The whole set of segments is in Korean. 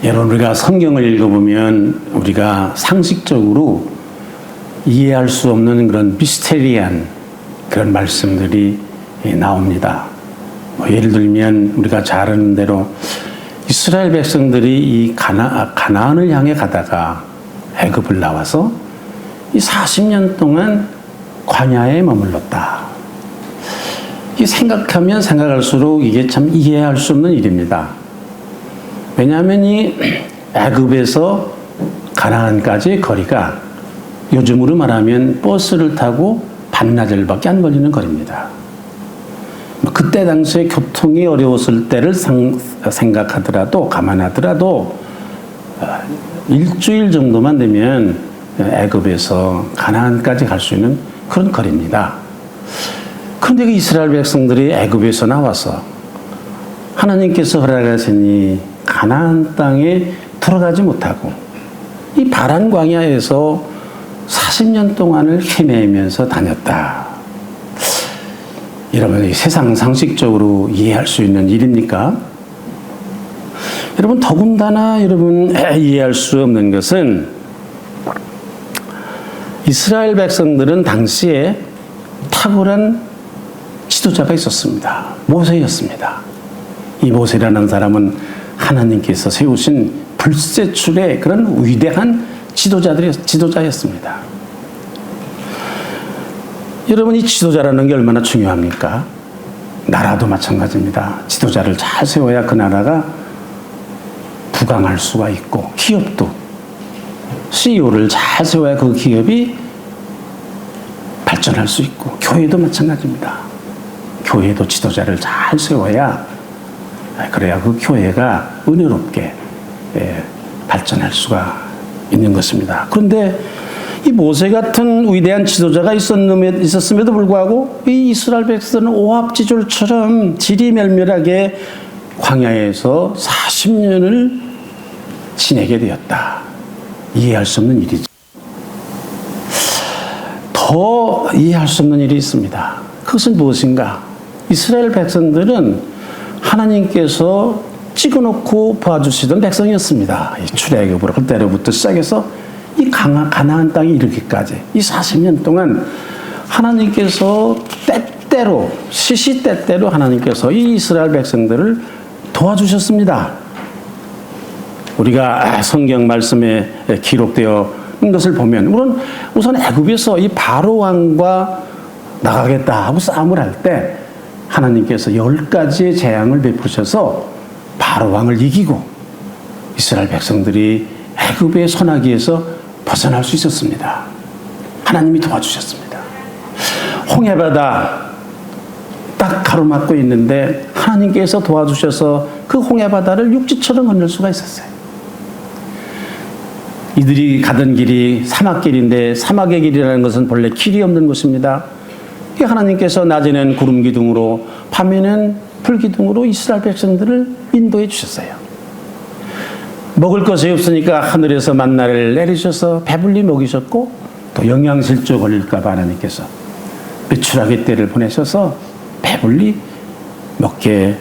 여러분, 우리가 성경을 읽어보면 우리가 상식적으로 이해할 수 없는 그런 미스테리한 그런 말씀들이 나옵니다. 예를 들면 우리가 잘 아는 대로 이스라엘 백성들이 이 가나안을 향해 가다가 애굽을 나와서 이 40년 동안 광야에 머물렀다. 이 생각하면 생각할수록 이게 참 이해할 수 없는 일입니다. 왜냐하면 이 애굽에서 가나안까지의 거리가 요즘으로 말하면 버스를 타고 반나절밖에 안 걸리는 거리입니다. 그때 당시에 교통이 어려웠을 때를 생각하더라도, 감안하더라도 일주일 정도만 되면 애굽에서 가나안까지 갈 수 있는 그런 거리입니다. 그런데 그 이스라엘 백성들이 애굽에서 나와서 하나님께서 허락하시니 가나안 땅에 들어가지 못하고 이 바란 광야에서 40년 동안을 헤매면서 다녔다. 여러분, 세상 상식적으로 이해할 수 있는 일입니까? 여러분, 더군다나 여러분 이해할 수 없는 것은 이스라엘 백성들은 당시에 탁월한 지도자가 있었습니다. 모세였습니다. 이 모세라는 사람은 하나님께서 세우신 불세출의 그런 위대한 지도자였습니다. 여러분, 이 지도자라는 게 얼마나 중요합니까? 나라도 마찬가지입니다. 지도자를 잘 세워야 그 나라가 부강할 수가 있고, 기업도 CEO를 잘 세워야 그 기업이 발전할 수 있고, 교회도 마찬가지입니다. 교회도 지도자를 잘 세워야, 그래야 그 교회가 은혜롭게 발전할 수가 있는 것입니다. 그런데 이 모세 같은 위대한 지도자가 있었음에도 불구하고 이 이스라엘 백성은 오합지졸처럼 지리멸멸하게 광야에서 40년을 지내게 되었다. 이해할 수 없는 일이죠. 더 이해할 수 없는 일이 있습니다. 그것은 무엇인가? 이스라엘 백성들은 하나님께서 찍어놓고 봐주시던 백성이었습니다. 출애굽을 할 때로부터 시작해서 이 가나안 땅에 이르기까지 이 40년 동안 하나님께서 때때로 시시때때로 하나님께서 이 이스라엘 백성들을 도와주셨습니다. 우리가 성경 말씀에 기록되어 있는 것을 보면 우선 애굽에서 이 바로 왕과 나가겠다 하고 싸움을 할 때 하나님께서 10가지의 재앙을 베푸셔서 바로 왕을 이기고 이스라엘 백성들이 애굽의 소나기에서 벗어날 수 있었습니다. 하나님이 도와주셨습니다. 홍해바다 딱 가로막고 있는데 하나님께서 도와주셔서 그 홍해바다를 육지처럼 건널 수가 있었어요. 이들이 가던 길이 사막길인데 사막의 길이라는 것은 본래 길이 없는 곳입니다. 하나님께서 낮에는 구름 기둥으로 밤에는 불 기둥으로 이스라엘 백성들을 인도해 주셨어요. 먹을 것이 없으니까 하늘에서 만나를 내리셔서 배불리 먹이셨고, 또 영양실조 걸릴까 봐 하나님께서 메추라기 떼를 보내셔서 배불리 먹게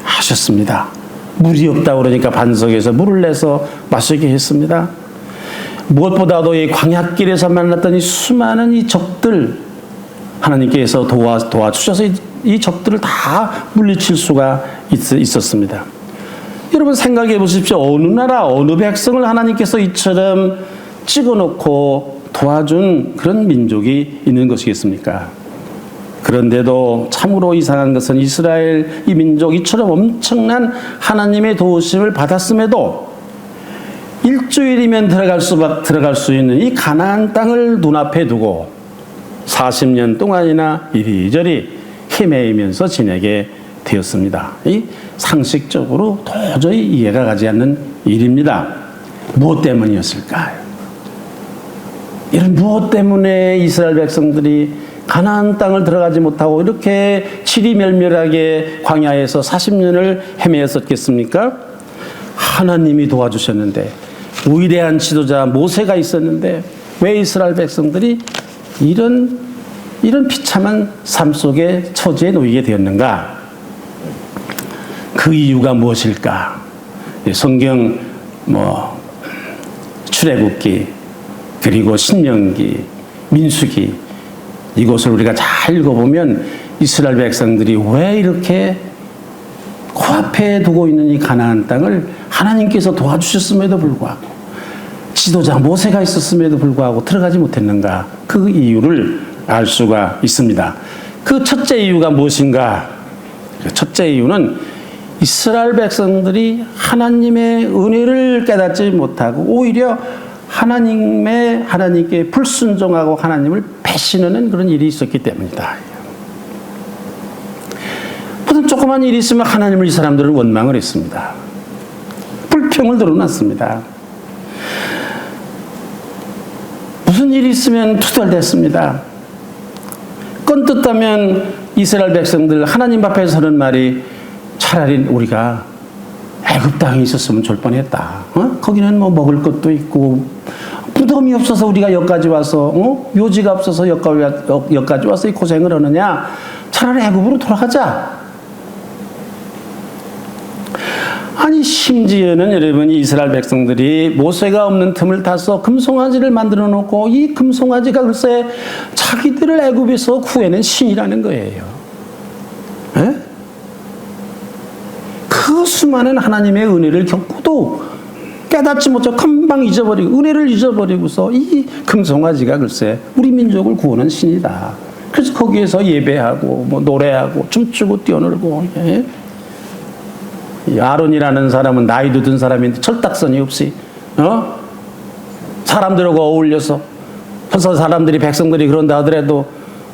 하셨습니다. 물이 없다 그러니까 반석에서 물을 내서 마시게 했습니다. 무엇보다도 이 광야길에서 만났던 이 수많은 이 적들, 하나님께서 도와주셔서 이 적들을 다 물리칠 수가 있었습니다. 여러분, 생각해 보십시오. 어느 나라, 어느 백성을 하나님께서 이처럼 찍어놓고 도와준 그런 민족이 있는 것이겠습니까? 그런데도 참으로 이상한 것은 이스라엘 이 민족, 이처럼 엄청난 하나님의 도우심을 받았음에도 일주일이면 들어갈 수 있는 이 가나안 땅을 눈앞에 두고 40년 동안이나 이리저리 헤매면서 지내게 되었습니다. 이 상식적으로 도저히 이해가 가지 않는 일입니다. 무엇 때문이었을까요? 이런 무엇 때문에 이스라엘 백성들이 가나안 땅을 들어가지 못하고 이렇게 지리멸멸하게 광야에서 40년을 헤매었겠습니까? 하나님이 도와주셨는데, 위대한 지도자 모세가 있었는데 왜 이스라엘 백성들이 이런 비참한 삶 속에 처지에 놓이게 되었는가? 그 이유가 무엇일까? 성경 출애굽기 그리고 신명기, 민수기 이것을 우리가 잘 읽어보면 이스라엘 백성들이 왜 이렇게 코앞에 두고 있는 이 가나안 땅을 하나님께서 도와주셨음에도 불구하고 지도자 모세가 있었음에도 불구하고 들어가지 못했는가, 그 이유를 알 수가 있습니다. 그 첫째 이유가 무엇인가? 첫째 이유는 이스라엘 백성들이 하나님의 은혜를 깨닫지 못하고 오히려 하나님께 불순종하고 하나님을 배신하는 그런 일이 있었기 때문이다. 무슨 조그만 일이 있으면 하나님을 이 사람들은 원망을 했습니다. 불평을 드러났습니다. 무슨 일이 있으면 투덜댔습니다. 껌뜯다면 이스라엘 백성들 하나님 앞에 서는 말이 차라리 우리가 애굽 땅에 있었으면 좋을 뻔했다. 거기는 먹을 것도 있고 부담이 없어서 우리가 여기까지 와서 묘지가 없어서 여기까지 와서 이 고생을 하느냐. 차라리 애굽으로 돌아가자. 아니 심지어는 여러분이 이스라엘 백성들이 모세가 없는 틈을 타서 금송아지를 만들어 놓고 이 금송아지가 글쎄 자기들을 애굽에서 구해낸 신이라는 거예요. 에? 그 수많은 하나님의 은혜를 겪고도 깨닫지 못하고 금방 잊어버리고 은혜를 잊어버리고서 이 금송아지가 글쎄 우리 민족을 구하는 신이다. 그래서 거기에서 예배하고 노래하고 춤추고 뛰어놀고. 예? 아론이라는 사람은 나이도 든 사람인데 철딱선이 없이 사람들하고 어울려서 벌써 사람들이 백성들이 그런다 하더라도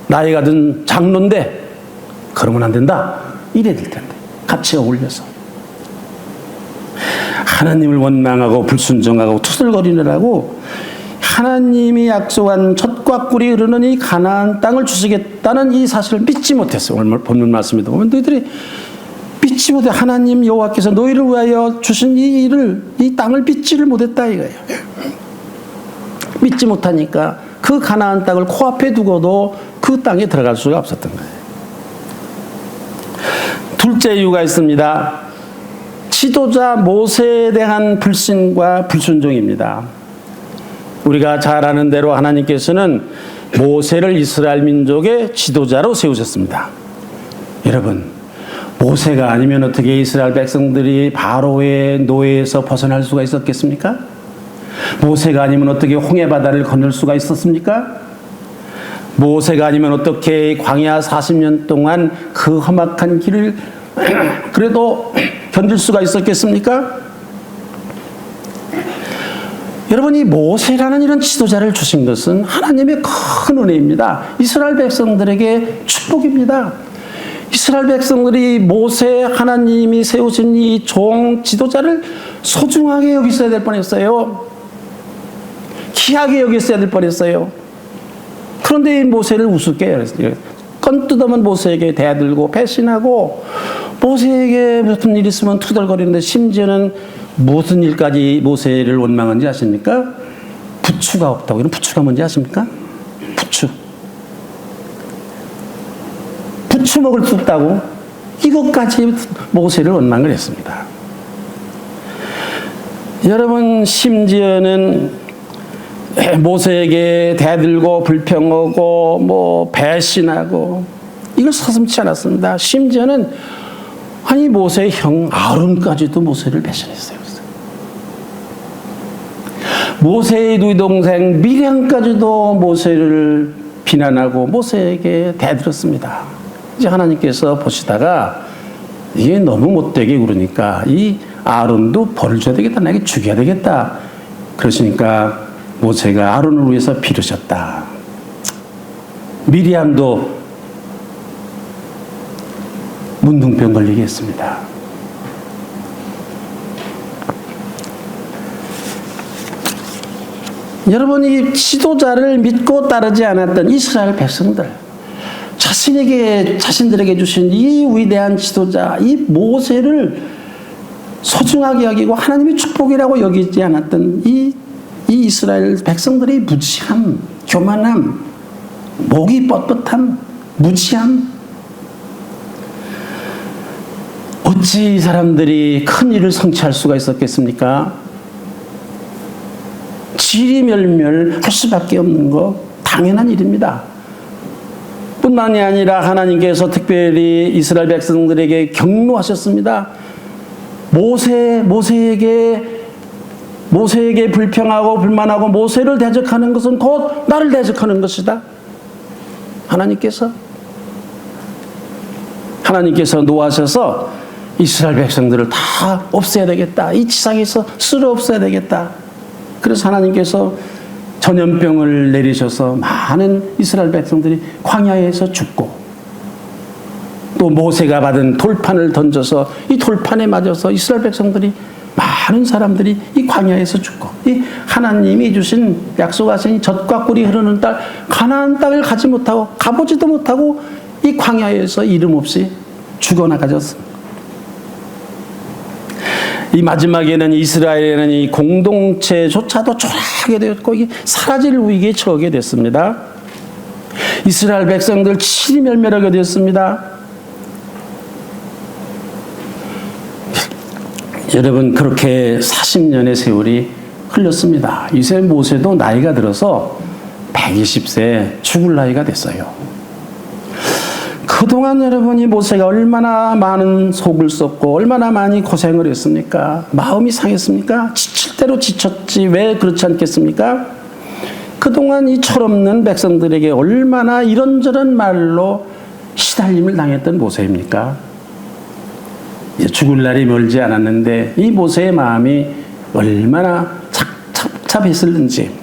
나이가 든 장로인데 그러면 안 된다 이래야 될 텐데 같이 어울려서 하나님을 원망하고 불순종하고 투덜거리느라고 하나님이 약속한 젖과 꿀이 흐르는 이 가나안 땅을 주시겠다는 이 사실을 믿지 못했어요. 오늘 본문 말씀에도 보면 너희들이 믿지 못해 하나님 여호와께서 너희를 위하여 주신 이 땅을 믿지를 못했다 이거예요. 믿지 못하니까 그 가나안 땅을 코앞에 두고도 그 땅에 들어갈 수가 없었던 거예요. 둘째 이유가 있습니다. 지도자 모세에 대한 불신과 불순종입니다. 우리가 잘 아는 대로 하나님께서는 모세를 이스라엘 민족의 지도자로 세우셨습니다. 여러분, 모세가 아니면 어떻게 이스라엘 백성들이 바로의 노예에서 벗어날 수가 있었겠습니까? 모세가 아니면 어떻게 홍해바다를 건널 수가 있었습니까? 모세가 아니면 어떻게 광야 40년 동안 그 험악한 길을 그래도 견딜 수가 있었겠습니까? 여러분, 이 모세라는 이런 지도자를 주신 것은 하나님의 큰 은혜입니다. 이스라엘 백성들에게 축복입니다. 이스라엘 백성들이 모세 하나님이 세우신 이 종 지도자를 소중하게 여겼어야 될 뻔했어요. 귀하게 여겼어야 될 뻔했어요. 그런데 이 모세를 우습게 했어요. 건뜯으면 모세에게 대들고 배신하고 모세에게 무슨 일 있으면 투덜거리는데 심지어는 무슨 일까지 모세를 원망한지 아십니까? 부추가 없다고. 이런 부추가 뭔지 아십니까? 부추 먹을 수 없다고 이것까지 모세를 원망을 했습니다. 여러분, 심지어는 모세에게 대들고 불평하고 배신하고 이걸 서슴지 않았습니다. 심지어는 모세의 형 아론까지도 모세를 배신했어요. 모세의 두 동생 미량까지도 모세를 비난하고 모세에게 대들었습니다. 이제 하나님께서 보시다가 이게 너무 못되게 그러니까 이 아론도 벌을 줘야 되겠다. 나에게 죽여야 되겠다. 그러시니까 모세가 아론을 위해서 비르셨다. 미리암도 문둥병 걸리게 했습니다. 여러분, 이 지도자를 믿고 따르지 않았던 이스라엘 백성들, 자신들에게 주신 이 위대한 지도자, 이 모세를 소중하게 여기고 하나님의 축복이라고 여기지 않았던 이 이스라엘 백성들의 무지함, 교만함, 목이 뻣뻣함, 무지함, 어찌 이 사람들이 큰 일을 성취할 수가 있었겠습니까? 지리멸멸할 수밖에 없는 거 당연한 일입니다. 뿐만이 아니라 하나님께서 특별히 이스라엘 백성들에게 경로하셨습니다. 모세에게 불평하고 불만하고 모세를 대적하는 것은 곧 나를 대적하는 것이다. 하나님께서 노하셔서 이스라엘 백성들을 다 없애야 되겠다. 이 지상에서 쓸어 없애야 되겠다. 그래서 하나님께서 전염병을 내리셔서 많은 이스라엘 백성들이 광야에서 죽고, 또 모세가 받은 돌판을 던져서 이 돌판에 맞아서 이스라엘 백성들이, 많은 사람들이 이 광야에서 죽고, 이 하나님이 주신 약속하신 젖과 꿀이 흐르는 땅 가나안 땅을 가보지도 못하고 이 광야에서 이름 없이 죽어나가졌습니다. 이 마지막에는 이스라엘에는 이 공동체조차도 초라하게 되었고 사라질 위기에 처하게 됐습니다. 이스라엘 백성들 치리멸멸하게 되었습니다. 여러분, 그렇게 40년의 세월이 흘렀습니다. 이제 모세도 나이가 들어서 120세 죽을 나이가 됐어요. 그동안 여러분이 모세가 얼마나 많은 속을 썼고 얼마나 많이 고생을 했습니까? 마음이 상했습니까? 지칠 대로 지쳤지 왜 그렇지 않겠습니까? 그동안 이 철없는 백성들에게 얼마나 이런저런 말로 시달림을 당했던 모세입니까? 죽을 날이 멀지 않았는데 이 모세의 마음이 얼마나 착잡했을는지,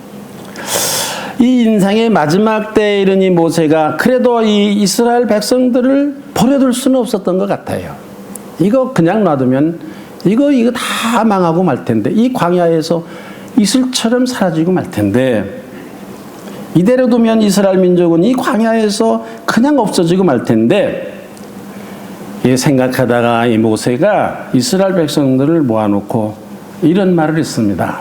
이 인생의 마지막 때에 이른 이 모세가 그래도 이 이스라엘 백성들을 버려둘 수는 없었던 것 같아요. 이거 그냥 놔두면 이거 다 망하고 말 텐데, 이 광야에서 이슬처럼 사라지고 말 텐데, 이대로 두면 이스라엘 민족은 이 광야에서 그냥 없어지고 말 텐데, 생각하다가 이 모세가 이스라엘 백성들을 모아놓고 이런 말을 했습니다.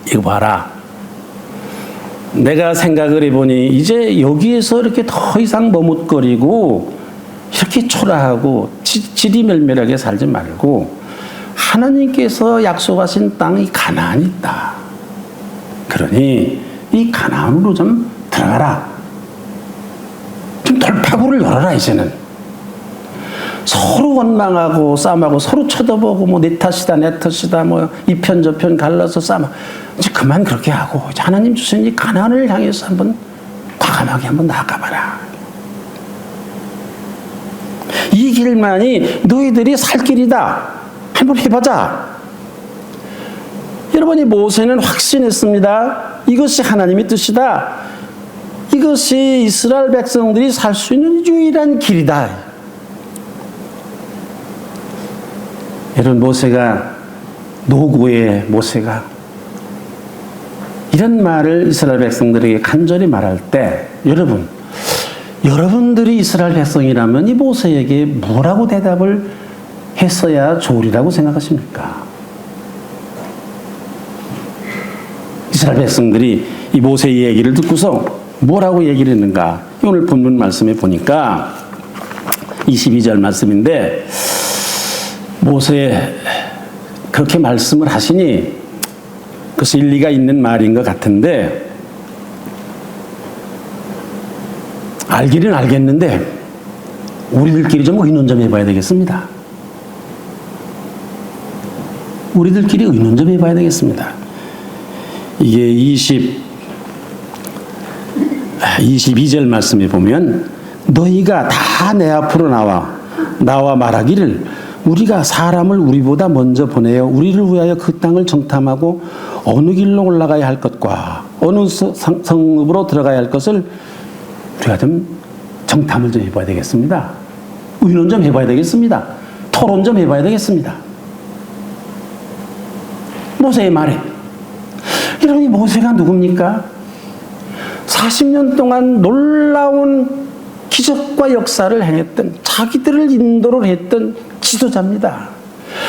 이거 봐라. 내가 생각을 해보니 이제 여기에서 이렇게 더 이상 머뭇거리고 이렇게 초라하고 지리멸멸하게 살지 말고 하나님께서 약속하신 땅이 가나안이 있다. 그러니 이 가나안으로 좀 들어가라. 좀 돌파구를 열어라. 이제는 서로 원망하고 싸움하고 서로 쳐다보고 내 탓이다 내 탓이다 이 편 저 편 갈라서 싸움, 이제 그만 그렇게 하고 하나님 주신 이 가나안을 향해서 한번 과감하게 한번 나아가봐라. 이 길만이 너희들이 살 길이다. 한번 해보자. 여러분이 모세는 확신했습니다. 이것이 하나님의 뜻이다. 이것이 이스라엘 백성들이 살 수 있는 유일한 길이다. 여러분, 노고의 모세가 이런 말을 이스라엘 백성들에게 간절히 말할 때, 여러분들이 이스라엘 백성이라면 이 모세에게 뭐라고 대답을 했어야 좋으리라고 생각하십니까? 이스라엘 백성들이 이 모세의 얘기를 듣고서 뭐라고 얘기를 했는가? 오늘 본문 말씀에 보니까 22절 말씀인데, 모세 그렇게 말씀을 하시니 그것이 일리가 있는 말인 것 같은데, 알기는 알겠는데 우리들끼리 좀 의논 좀 해봐야 되겠습니다. 우리들끼리 의논 좀 해봐야 되겠습니다. 이게 22절 말씀에 보면, 너희가 다 내 앞으로 나와 말하기를 우리가 사람을 우리보다 먼저 보내어 우리를 위하여 그 땅을 정탐하고 어느 길로 올라가야 할 것과 어느 성읍으로 들어가야 할 것을 우리가 좀 정탐을 좀 해봐야 되겠습니다. 의논 좀 해봐야 되겠습니다. 토론 좀 해봐야 되겠습니다. 모세의 말에, 여러분, 이 모세가 누굽니까? 40년 동안 놀라운 기적과 역사를 행했던, 자기들을 인도를 했던 지도자입니다.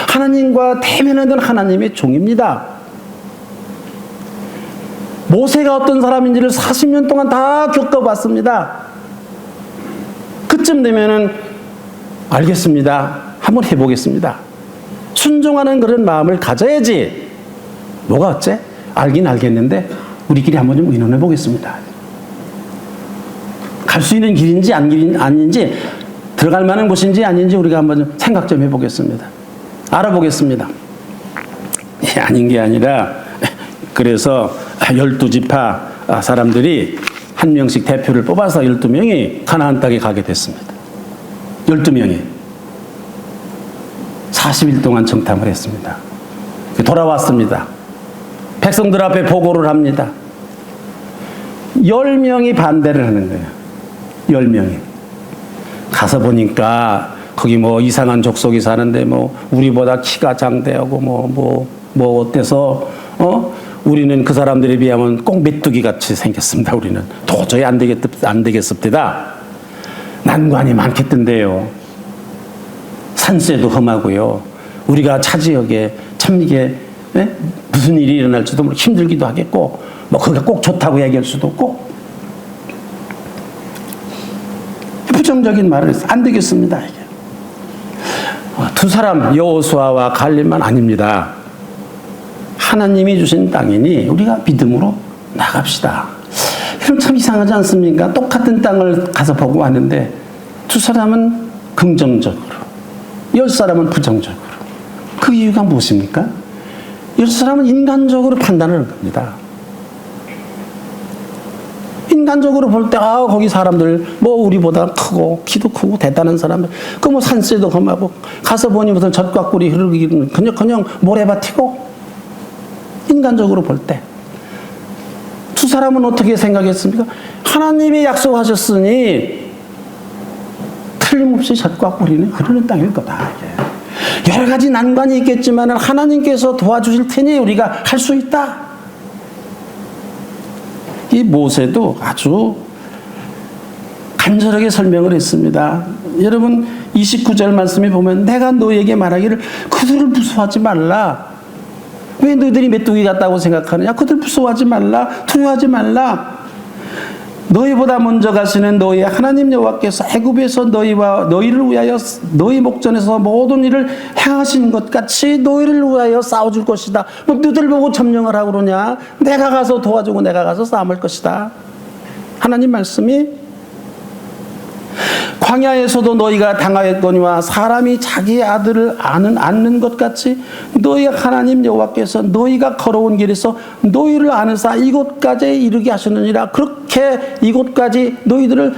하나님과 대면하던 하나님의 종입니다. 모세가 어떤 사람인지를 40년 동안 다 겪어봤습니다. 그쯤 되면은 알겠습니다. 한번 해보겠습니다. 순종하는 그런 마음을 가져야지. 뭐가 어째? 알긴 알겠는데 우리끼리 한번 좀 의논해 보겠습니다. 갈 수 있는 길인지 아닌지, 들어갈 만한 곳인지 아닌지 우리가 한번 좀 생각 좀 해보겠습니다. 알아보겠습니다. 아닌 게 아니라, 그래서 12지파 사람들이 한 명씩 대표를 뽑아서 12명이 가나안 땅에 가게 됐습니다. 12명이 40일 동안 정탐을 했습니다. 돌아왔습니다. 백성들 앞에 보고를 합니다. 10명이 반대를 하는 거예요. 10명이. 가서 보니까 거기 뭐 이상한 족속이 사는데 뭐 우리보다 키가 장대하고 뭐 어때서 우리는 그 사람들에 비하면 꼭 메뚜기 같이 생겼습니다. 우리는 도저히 안 되겠습니다. 난관이 많겠던데요. 산세도 험하고요. 우리가 차지역에 참 이게 무슨 일이 일어날지도 모르고 힘들기도 하겠고, 뭐 그게 꼭 좋다고 얘기할 수도 없고, 부정적인 말을 해서 안 되겠습니다. 이게. 두 사람 여호수아와 갈렙만 아닙니다. 하나님이 주신 땅이니 우리가 믿음으로 나갑시다. 그럼 참 이상하지 않습니까? 똑같은 땅을 가서 보고 왔는데 두 사람은 긍정적으로, 10사람은 부정적으로. 그 이유가 무엇입니까? 10사람은 인간적으로 판단을 하는 겁니다. 인간적으로 볼 때, 거기 사람들, 뭐, 우리보다 크고, 키도 크고, 대단한 사람들, 그 뭐 산세도 험하고, 가서 보니 무슨 젖과 꿀이 흐르기는 그냥 모래밭이고, 인간적으로 볼 때. 두 사람은 어떻게 생각했습니까? 하나님이 약속하셨으니, 틀림없이 젖과 꿀이는 흐르는 땅일 거다. 이게. 여러 가지 난관이 있겠지만, 하나님께서 도와주실 테니 우리가 할 수 있다. 이 모세도 아주 간절하게 설명을 했습니다. 여러분 29절 말씀에 보면 내가 너에게 말하기를 그들을 무서워하지 말라. 왜 너희들이 메뚜기 같다고 생각하느냐? 그들 무서워하지 말라. 두려워하지 말라. 너희보다 먼저 가시는 너희의 하나님 여호와께서 애굽에서 너희를 위하여 너희 목전에서 모든 일을 행하신 것 같이 너희를 위하여 싸워줄 것이다. 뭐 너희들 보고 점령을 하고 그러냐? 내가 가서 도와주고 내가 가서 싸움할 것이다. 하나님 말씀이 광야에서도 너희가 당하였거니와 사람이 자기의 아들을 않는 것 같이 너희 하나님 여호와께서 너희가 걸어온 길에서 너희를 아는사 이곳까지 이르게 하셨느니라. 그렇게 이곳까지 너희들을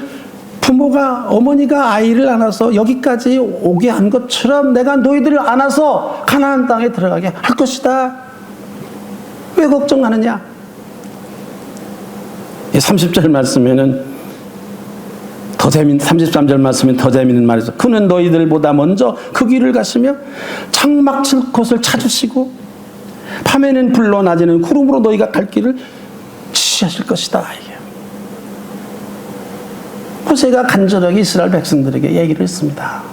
부모가 어머니가 아이를 안아서 여기까지 오게 한 것처럼 내가 너희들을 안아서 가나안 땅에 들어가게 할 것이다. 왜 걱정하느냐? 30절 말씀에는 33절 말씀에 더 재미있는 말이죠. 그는 너희들보다 먼저 그 길을 가시며 장막칠 곳을 찾으시고 밤에는 불로 낮에는 구름으로 너희가 갈 길을 지시하실 것이다. 모세가 간절하게 이스라엘 백성들에게 얘기를 했습니다.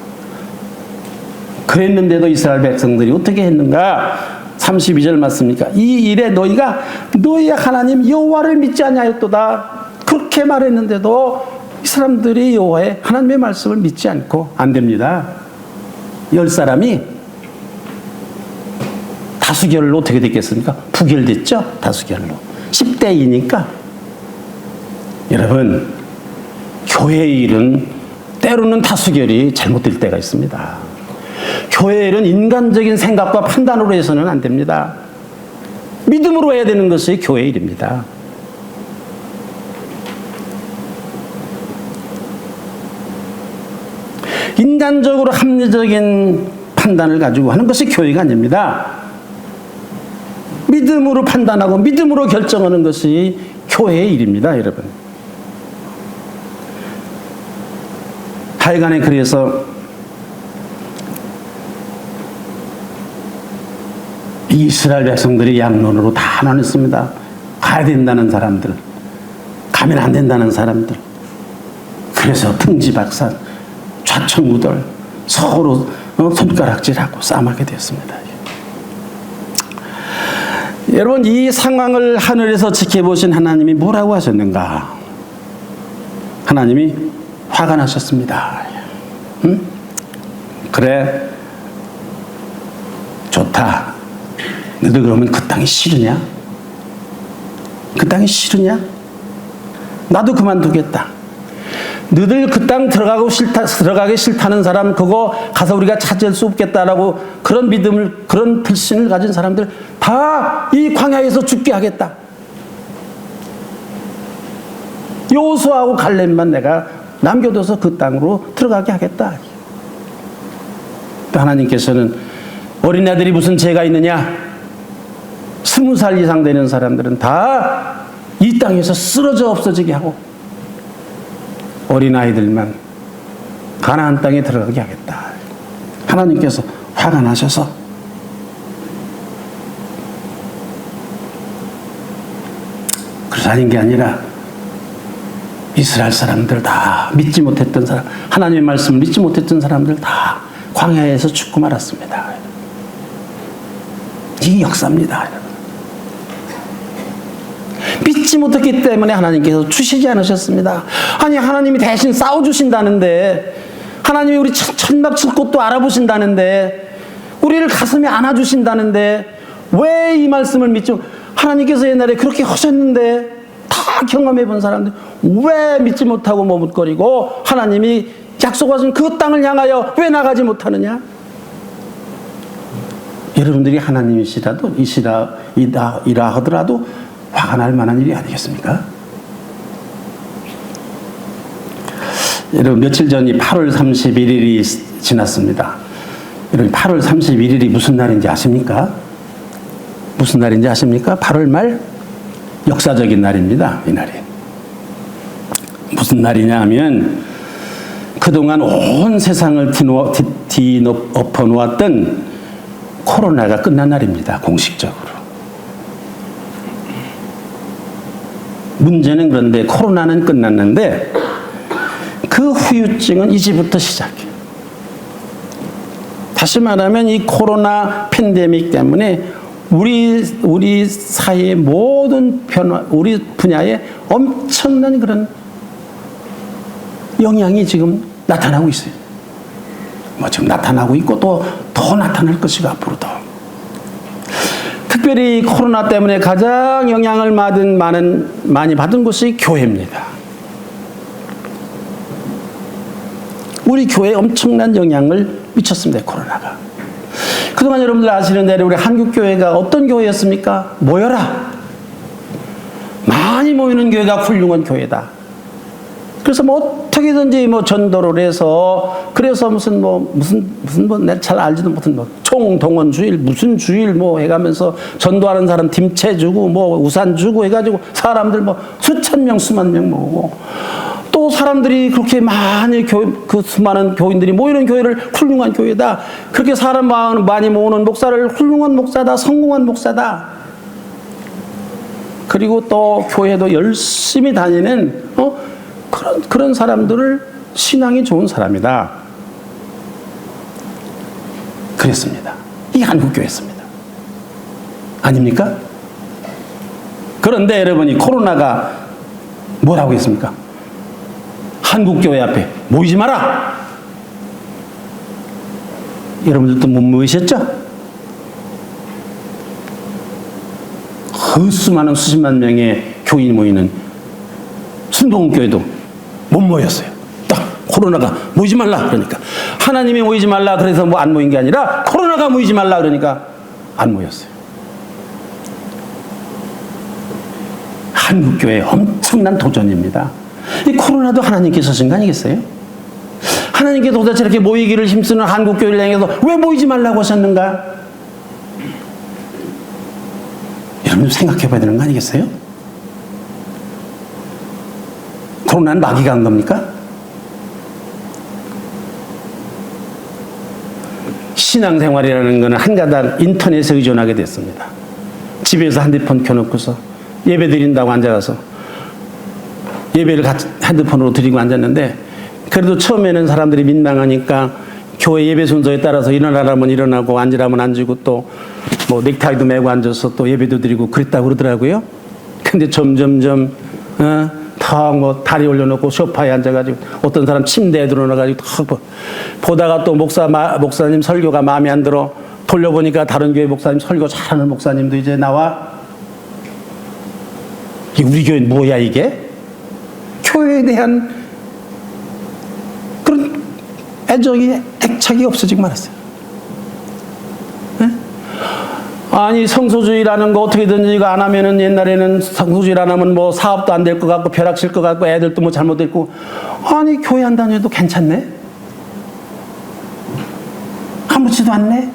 그랬는데도 이스라엘 백성들이 어떻게 했는가? 32절 말씀입니까? 이 일에 너희가 너희의 하나님 여호와를 믿지 아니하였도다. 그렇게 말했는데도 이 사람들이 여호와의 하나님의 말씀을 믿지 않고 안 됩니다. 10사람이 다수결로 어떻게 됐겠습니까? 부결됐죠? 다수결로. 10대 2니까. 여러분, 교회의 일은 때로는 다수결이 잘못될 때가 있습니다. 교회의 일은 인간적인 생각과 판단으로 해서는 안 됩니다. 믿음으로 해야 되는 것이 교회의 일입니다. 인간적으로 합리적인 판단을 가지고 하는 것이 교회가 아닙니다. 믿음으로 판단하고 믿음으로 결정하는 것이 교회의 일입니다, 여러분. 하여간에 그래서 이스라엘 백성들이 양론으로 다 나눴습니다. 가야 된다는 사람들, 가면 안 된다는 사람들. 그래서 등지박산, 좌청우돌 서로 손가락질하고 싸움하게 되었습니다. 여러분, 이 상황을 하늘에서 지켜보신 하나님이 뭐라고 하셨는가? 하나님이 화가 나셨습니다. 그래, 좋다. 너도 그러면 그 땅이 싫으냐? 그 땅이 싫으냐? 나도 그만두겠다. 너들 그 땅 들어가기 싫다는 사람, 그거 가서 우리가 차지할 수 없겠다라고 그런 믿음을, 그런 불신을 가진 사람들 다 이 광야에서 죽게 하겠다. 여호수아하고 갈렙만 내가 남겨둬서 그 땅으로 들어가게 하겠다. 또 하나님께서는 어린애들이 무슨 죄가 있느냐? 20살 이상 되는 사람들은 다 이 땅에서 쓰러져 없어지게 하고 어린아이들만 가나안 땅에 들어가게 하겠다. 하나님께서 화가 나셔서 그래서 아닌 게 아니라 이스라엘 사람들 다 믿지 못했던 사람, 하나님의 말씀을 믿지 못했던 사람들 다 광야에서 죽고 말았습니다. 이게 역사입니다. 믿지 못했기 때문에 하나님께서 주시지 않으셨습니다. 아니, 하나님이 대신 싸워주신다는데, 하나님이 우리 천막 칠 곳도 알아보신다는데, 우리를 가슴에 안아주신다는데, 왜 이 말씀을 믿죠? 하나님께서 옛날에 그렇게 하셨는데 다 경험해 본 사람들 왜 믿지 못하고 머뭇거리고 하나님이 약속하신 그 땅을 향하여 왜 나가지 못하느냐? 여러분들이 하나님이시라도 이라 하더라도 화가 날 만한 일이 아니겠습니까? 여러분, 며칠 전이 8월 31일이 지났습니다. 여러분, 8월 31일이 무슨 날인지 아십니까? 무슨 날인지 아십니까? 8월 말 역사적인 날입니다. 이 날이. 무슨 날이냐 하면 그동안 온 세상을 뒤엎어 놓았던 코로나가 끝난 날입니다. 공식적으로. 문제는 그런데 코로나는 끝났는데 그 후유증은 이제부터 시작해요. 다시 말하면 이 코로나 팬데믹 때문에 우리 사회의 모든 변화, 우리 분야에 엄청난 그런 영향이 지금 나타나고 있어요. 뭐 지금 나타나고 있고 또 더 나타날 것이고 앞으로도. 특별히 코로나 때문에 가장 영향을 많이 받은 곳이 교회입니다. 우리 교회에 엄청난 영향을 미쳤습니다. 코로나가. 그동안 여러분들 아시는 대로 우리 한국교회가 어떤 교회였습니까? 모여라. 많이 모이는 교회가 훌륭한 교회다. 그래서 뭐 어떻게든지 뭐 전도를 해서 그래서 무슨 내가 잘 알지도 못한 뭐 총동원 주일 무슨 주일 뭐 해가면서 전도하는 사람 팀채 주고 뭐 우산 주고 해가지고 사람들 뭐 수천 명 수만 명 모으고 또 사람들이 그렇게 많이 그 수많은 교인들이 모이는 교회를 훌륭한 교회다. 그렇게 사람 많이 모으는 목사를 훌륭한 목사다. 성공한 목사다. 그리고 또 교회도 열심히 다니는 그런 사람들을 신앙이 좋은 사람이다. 그랬습니다. 이 한국교회였습니다. 아닙니까? 그런데 여러분이 코로나가 뭐라고 했습니까? 한국교회 앞에 모이지 마라. 여러분들도 못 모이셨죠? 그 수많은 수십만 명의 교인이 모이는 순동교회도 못 모였어요. 딱 코로나가 모이지 말라 그러니까. 하나님이 모이지 말라 그래서 뭐 안 모인 게 아니라 코로나가 모이지 말라 그러니까 안 모였어요. 한국교회 엄청난 도전입니다. 이 코로나도 하나님께서 하신 거 아니겠어요? 하나님께 도대체 이렇게 모이기를 힘쓰는 한국교회를 향해서 왜 모이지 말라고 하셨는가? 여러분 생각해 봐야 되는 거 아니겠어요? 코로나는 마귀가 한 겁니까? 신앙생활이라는 것은 한가닥 인터넷에 의존하게 됐습니다. 집에서 핸드폰 켜놓고서 예배 드린다고 앉아가서 예배를 핸드폰으로 드리고 앉았는데 그래도 처음에는 사람들이 민망하니까 교회 예배 순서에 따라서 일어나라면 일어나고 앉으라면 앉고 또 뭐 넥타이도 메고 앉아서 또 예배도 드리고 그랬다고 그러더라고요. 근데 점점점 턱 뭐 다리 올려놓고 소파에 앉아가지고 어떤 사람 침대에 들어놔가지고 턱 보다가 또 목사님 설교가 마음에 안 들어 돌려보니까 다른 교회 목사님 설교 잘하는 목사님도 이제 나와. 우리 교회 뭐야 이게? 교회에 대한 그런 애착이 없어지고 말았어요. 네? 아니 성소주의라는 거 어떻게든지 이거 안 하면은 옛날에는 성소주의 안 하면 뭐 사업도 안 될 것 같고 벼락칠 것 같고 애들도 뭐 잘못됐고 아니 교회 안 다녀도 괜찮네? 아무렇지도 않네?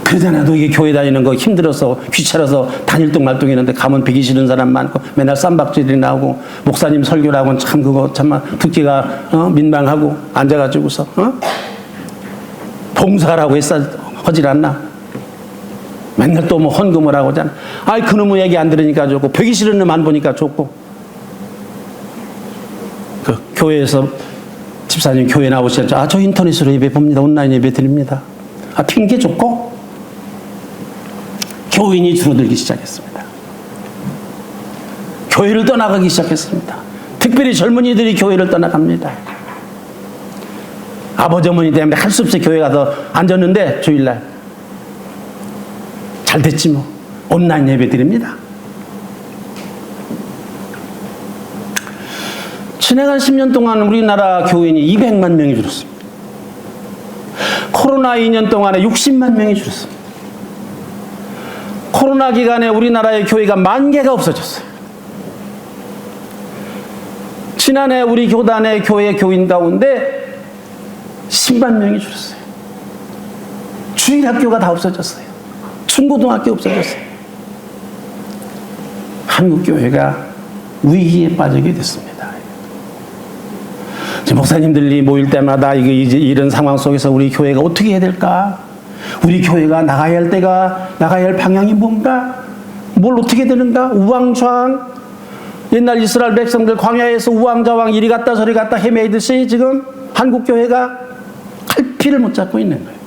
그러잖아도 이게 교회 다니는 거 힘들어서 귀찮아서 다닐 동 말동 했는데 가면 배기 싫은 사람 많고 맨날 쌈박질이 나오고 목사님 설교라고는 참 그거 참만 듣기가 민망하고 앉아가지고서 봉사라고 하질 않나? 맨날 또 뭐 헌금을 하고 하잖아. 아이 그놈의 얘기 안 들으니까 좋고 배기 싫은 놈 안 보니까 좋고. 그 교회에서 집사님 교회 나오시죠. 저 인터넷으로 예배 봅니다. 온라인 예배 드립니다. 핑계 좋고 교인이 줄어들기 시작했습니다. 교회를 떠나가기 시작했습니다. 특별히 젊은이들이 교회를 떠나갑니다. 아버지 어머니 때문에 할 수 없이 교회 가서 앉았는데 주일날 잘 됐지 뭐. 온라인 예배 드립니다. 지나간 10년 동안 우리나라 교인이 200만 명이 줄었습니다. 코로나 2년 동안에 60만 명이 줄었습니다. 코로나 기간에 우리나라의 교회가 10,000개가 없어졌어요. 지난해 우리 교단의 교회 교인 가운데 10만 명이 줄었어요. 주일학교가 다 없어졌어요. 중고등학교 없어졌어요. 한국교회가 위기에 빠지게 됐습니다. 목사님들이 모일 때마다 이런 상황 속에서 우리 교회가 어떻게 해야 될까? 우리 교회가 나가야 할 방향이 뭔가? 뭘 어떻게 되는가? 우왕좌왕. 옛날 이스라엘 백성들 광야에서 우왕좌왕 이리 갔다 저리 갔다 헤매이듯이 지금 한국교회가 갈피를 못 잡고 있는 거예요.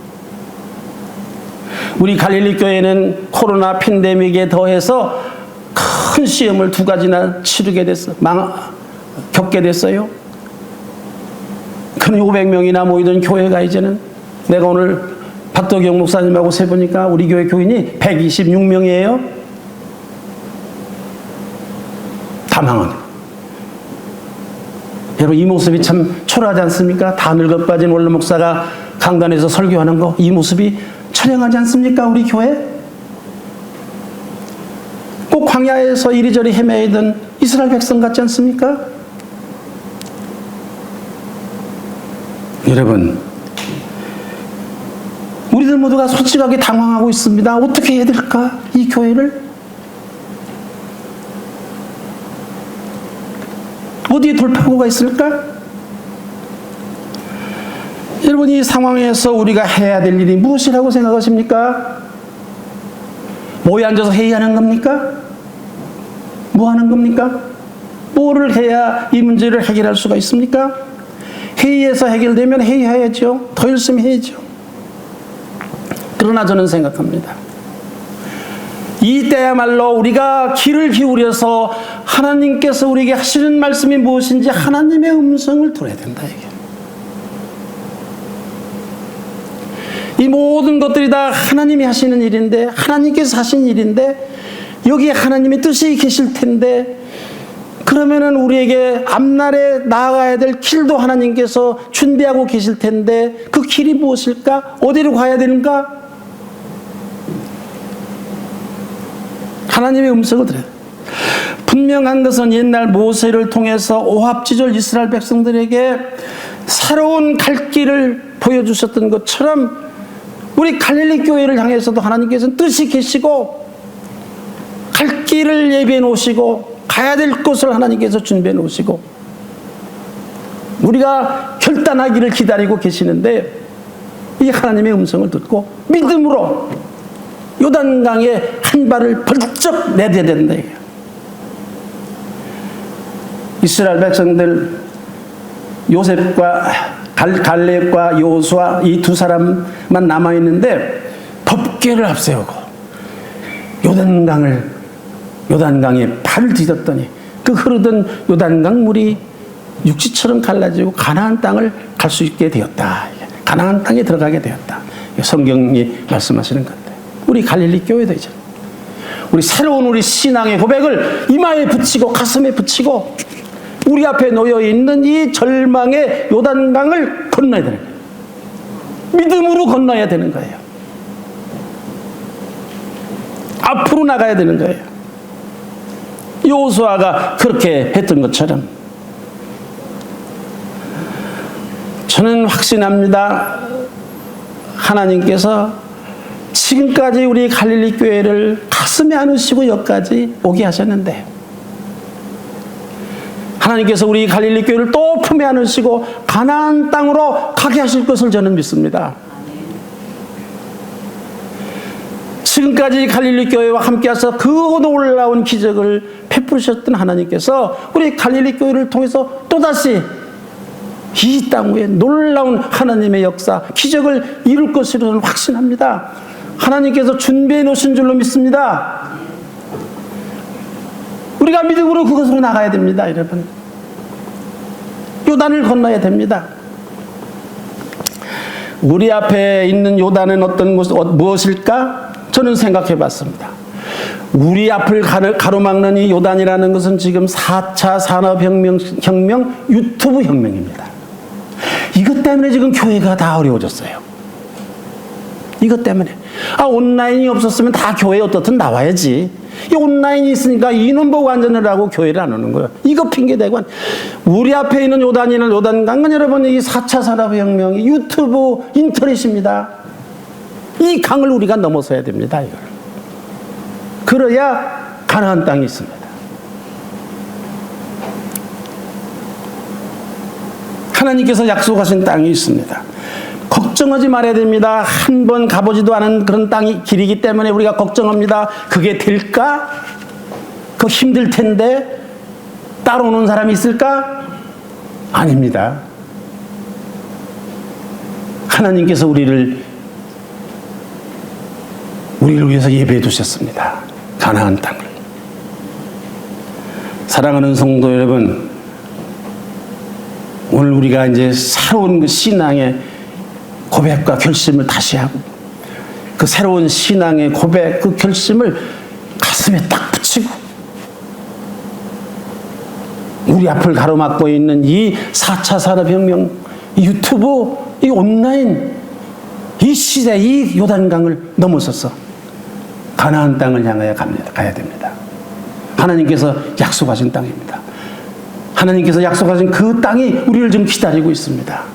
우리 갈릴리 교회는 코로나 팬데믹에 더해서 큰 시험을 2가지나 겪게 됐어요. 큰 500명이나 모이던 교회가 이제는 내가 오늘 박도경 목사님하고 세보니까 우리 교회 교인이 126명이에요. 다 망하네. 여러분 이 모습이 참 초라하지 않습니까? 다 늙어 빠진 원로 목사가 강단에서 설교하는 거 이 모습이 처량하지 않습니까? 우리 교회? 꼭 광야에서 이리저리 헤매이던 이스라엘 백성 같지 않습니까? 여러분 우리들 모두가 솔직하게 당황하고 있습니다. 어떻게 해야 될까? 이 교회를? 어디에 돌파구가 있을까? 여러분 이 상황에서 우리가 해야 될 일이 무엇이라고 생각하십니까? 모여 앉아서 회의하는 겁니까? 뭐 하는 겁니까? 뭐를 해야 이 문제를 해결할 수가 있습니까? 회의에서 해결되면 회의해야죠. 더 열심히 해야죠. 그러나 저는 생각합니다. 이때야말로 우리가 귀를 기울여서 하나님께서 우리에게 하시는 말씀이 무엇인지 하나님의 음성을 들어야 된다. 이게. 이 모든 것들이 다 하나님이 하시는 일인데 하나님께서 하신 일인데 여기에 하나님의 뜻이 계실 텐데 그러면은 우리에게 앞날에 나아가야 될 길도 하나님께서 준비하고 계실 텐데 그 길이 무엇일까? 어디로 가야 되는가? 하나님의 음성을 들어요. 분명한 것은 옛날 모세를 통해서 오합지졸 이스라엘 백성들에게 새로운 갈 길을 보여주셨던 것처럼 우리 갈릴리 교회를 향해서도 하나님께서는 뜻이 계시고 갈 길을 예비해 놓으시고 가야 될 곳을 하나님께서 준비해 놓으시고 우리가 결단하기를 기다리고 계시는데 이 하나님의 음성을 듣고 믿음으로 요단강에 한 발을 벌쩍 내뎌야 된다. 이스라엘 백성들 요셉과 갈렙과 여호수아 이 2사람만 남아있는데 법궤를 앞세우고 요단강을 요단강에 발을 디뎠더니 그 흐르던 요단강 물이 육지처럼 갈라지고 가나안 땅을 갈 수 있게 되었다. 가나안 땅에 들어가게 되었다. 성경이 말씀하시는 건데, 우리 갈릴리 교회도 이제 우리 새로운 우리 신앙의 고백을 이마에 붙이고 가슴에 붙이고 우리 앞에 놓여 있는 이 절망의 요단강을 건너야 되는 거예요. 믿음으로 건너야 되는 거예요. 앞으로 나가야 되는 거예요. 여호수아가 그렇게 했던 것처럼 저는 확신합니다. 하나님께서 지금까지 우리 갈릴리 교회를 가슴에 안으시고 여기까지 오게 하셨는데, 하나님께서 우리 갈릴리 교회를 또 품에 안으시고 가나안 땅으로 가게 하실 것을 저는 믿습니다. 지금까지 갈릴리 교회와 함께해서 그 놀라운 기적을 베푸셨던 하나님께서 우리 갈릴리 교회를 통해서 또다시 이 땅 위에 놀라운 하나님의 역사, 기적을 이룰 것으로 저는 확신합니다. 하나님께서 준비해 놓으신 줄로 믿습니다. 우리가 믿음으로 그것으로 나가야 됩니다, 여러분. 요단을 건너야 됩니다. 우리 앞에 있는 요단은 어떤 무엇일까? 저는 생각해 봤습니다. 우리 앞을 가로막는 이 요단이라는 것은 지금 4차 산업혁명 유튜브 혁명입니다. 이것 때문에 지금 교회가 다 어려워졌어요. 이것 때문에. 온라인이 없었으면 다 교회에 어떻든 나와야지. 이 온라인이 있으니까 인원 보고 안전을 하고 교회를 안 오는 거예요. 이거 핑계대고. 우리 앞에 있는 요단이나 요단강은 여러분, 이 4차 산업혁명이 유튜브, 인터넷입니다. 이 강을 우리가 넘어서야 됩니다, 이걸. 그래야 가나안 땅이 있습니다. 하나님께서 약속하신 땅이 있습니다. 걱정하지 말아야 됩니다. 한 번 가보지도 않은 그런 땅이 길이기 때문에 우리가 걱정합니다. 그게 될까? 그거 힘들 텐데 따라오는 사람이 있을까? 아닙니다. 하나님께서 우리를 위해서 예배해 두셨습니다. 가나안 땅을. 사랑하는 성도 여러분, 오늘 우리가 이제 새로운 그 신앙의 고백과 결심을 다시 하고, 그 새로운 신앙의 고백, 그 결심을 가슴에 딱 붙이고, 우리 앞을 가로막고 있는 이 4차 산업혁명, 이 유튜브, 이 온라인, 이 시대, 이 요단강을 넘어서서 가나안 땅을 향하여 가야 됩니다. 하나님께서 약속하신 땅입니다. 하나님께서 약속하신 그 땅이 우리를 지금 기다리고 있습니다.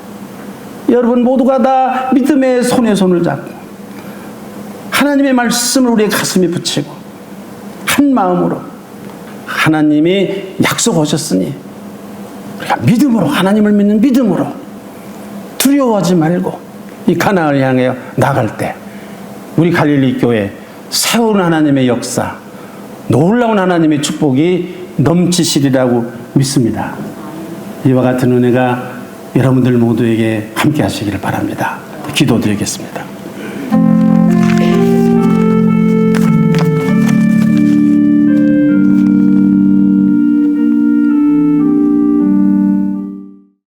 여러분 모두가 다 믿음의 손에 손을 잡고 하나님의 말씀을 우리의 가슴에 붙이고 한 마음으로 하나님이 약속하셨으니 우리가 믿음으로, 하나님을 믿는 믿음으로 두려워하지 말고 이 가나안을 향해 나갈 때 우리 갈릴리 교회 새로운 하나님의 역사, 놀라운 하나님의 축복이 넘치시리라고 믿습니다. 이와 같은 은혜가 여러분들 모두에게 함께 하시기를 바랍니다. 기도드리겠습니다.